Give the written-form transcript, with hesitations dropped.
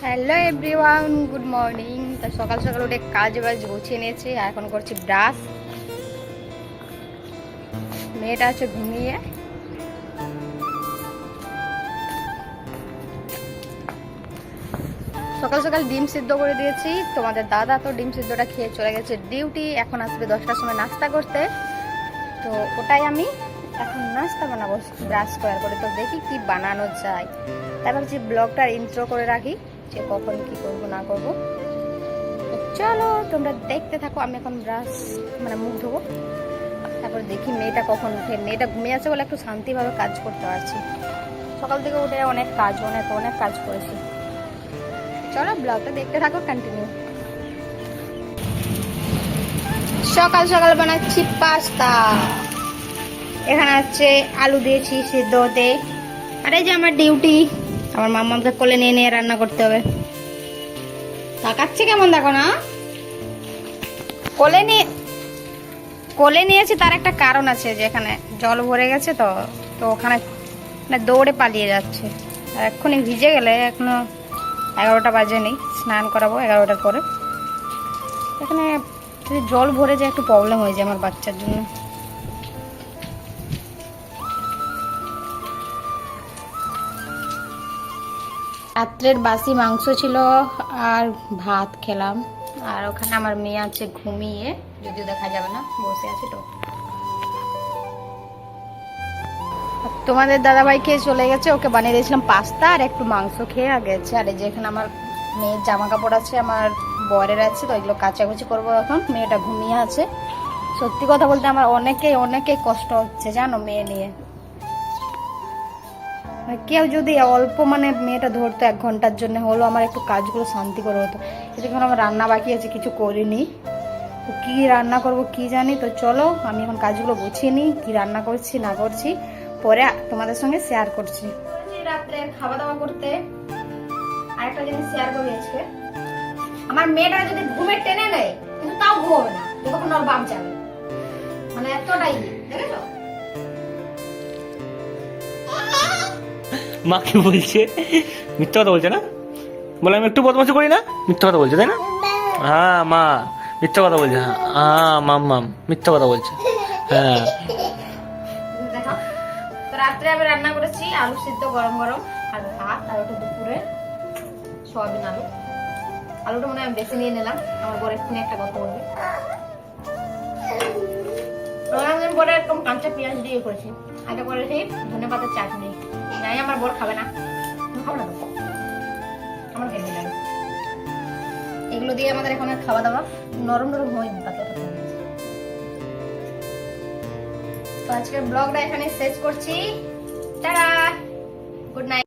Hello everyone, good morning. তো সকাল সকাল উঠে কাজ বাজ গুছিয়ে নিয়েছি, এখন করছি ব্রাশ। মেয়েটা আছে ঘুমিয়ে। সকাল সকাল ডিম সিদ্ধ করে দিয়েছি। তোমাদের দাদা তো ডিম সিদ্ধটা খেয়ে চলে গেছে ডিউটি, এখন আসবে 10টার সময় নাস্তা করতে। তো ওটাই আমি এখন নাস্তা বানাবো ব্রাশ করার করে। তো দেখি কি বানানো যায়, তাই ভাবছি ব্লগটার ইন্ট্রো করে রাখি যে কখন কি করব না করব। চলো তোমরা দেখতে থাকো। আমি এখন ব্রাশ মুখ ধোবো, তারপর দেখি মেয়েটা কখন উঠে। মেয়েটা ঘুমিয়ে আছে বলে একটু শান্তিভাবে কাজ করতে পারছি। সকাল থেকে উঠে অনেক কাজ করেছি। চলো ব্লগটা দেখতে থাকো, কন্টিনিউ। সকাল সকাল বানাচ্ছি পাস্তা। এখানে আছে আলু দিয়েছি সিদ্ধ হতে। আর এই যে আমার ডিউটি, আমার মাম্মাকে কোলে নিয়ে নিয়ে রান্না করতে হবে। তাকাচ্ছে কেমন দেখো না। কোলে নিয়েছি, তার একটা কারণ আছে যে এখানে জল ভরে গেছে। তো তো ওখানে দৌড়ে পালিয়ে যাচ্ছে। আর এক্ষুনি ভিজে গেলে, এখনো 11টা বাজেনি, স্নান করাবো 11টার পরে। এখানে যদি জল ভরে যায় একটু প্রবলেম হয়ে যায় আমার বাচ্চার জন্য। রাত্রের বাসি মাংস ছিল আর ভাত খেলাম। আর ওখানে আমার মেয়ে আছে ঘুমিয়ে, যদিও দেখা যাবে না, বসে আছে। তো তোমাদের দাদাভাই খেয়ে চলে গেছে, ওকে বানিয়ে দিয়েছিলাম পাস্তা আর একটু মাংস খেয়ে গেছে। আর এই যে এখানে আমার মেয়ের জামা কাপড় আছে, আমার বরের আছে, তো এগুলো কাচাকুচি করবো এখন। মেয়েটা ঘুমিয়ে আছে। সত্যি কথা বলতে আমার অনেকেই কষ্ট হচ্ছে জানো মেয়ে নিয়ে। কেউ যদি অল্প মেয়েটা ধরতো 1 ঘন্টার জন্য হলো, আমার একটু কাজগুলো শান্তি করে হতো। এদিকে আমার রান্না বাকি আছে, কিছু করিনি। তো কি রান্না করব কি জানি। তো চলো আমি এখন কাজগুলো গুছিয়ে নিই, কি রান্না করছি না করছি পরে তোমাদের সঙ্গে শেয়ার করছি। রাত্রে খাওয়া দাওয়া করতে আরেকটা জিনিস শেয়ার করি আজকে। আমার মেয়েটা যদি ঘুমে টেনে নেয় কিন্তু তাও ঘুমাবে না, যতক্ষণ ওর বাপ যাবে। এতটাই, দেখেছো? মা কি বলছে? মিথ্যা কথা বলছে না? বলে আমি একটু বদমাশি করি না? মিথ্যা কথা বলছে তাই না? হ্যাঁ মা মিথ্যা কথা বলছে। হ্যাঁ মাম মিথ্যা কথা বলছে। হ্যাঁ দেখো, তো রাত্রে আমি রান্না করেছি আলু সিদ্ধ গরম গরম আর ভাত, আর ওটা দুপুরে সয়াবিন আলু। আলুটা মনে হয় আমি বেশি নিয়ে নিলাম, আমার বর এক্ষুনি একটা কথা বলবে। অনেকদিন পরে একদম কাঁচা পেঁয়াজ দিয়ে করেছি। আগে করেছি ধনে পাতার চাটনি। জানি আমার বর খাবে না, খাবো না তো, আমার খেতে লাগে। এগুলো দিয়ে আমাদের এখন খাওয়া দাওয়া নরম নরম হয়ে পাতলা পাতলা হয়ে গেছে। তো আজকের ব্লগটা এখানে শেষ করছি। Tata, good night.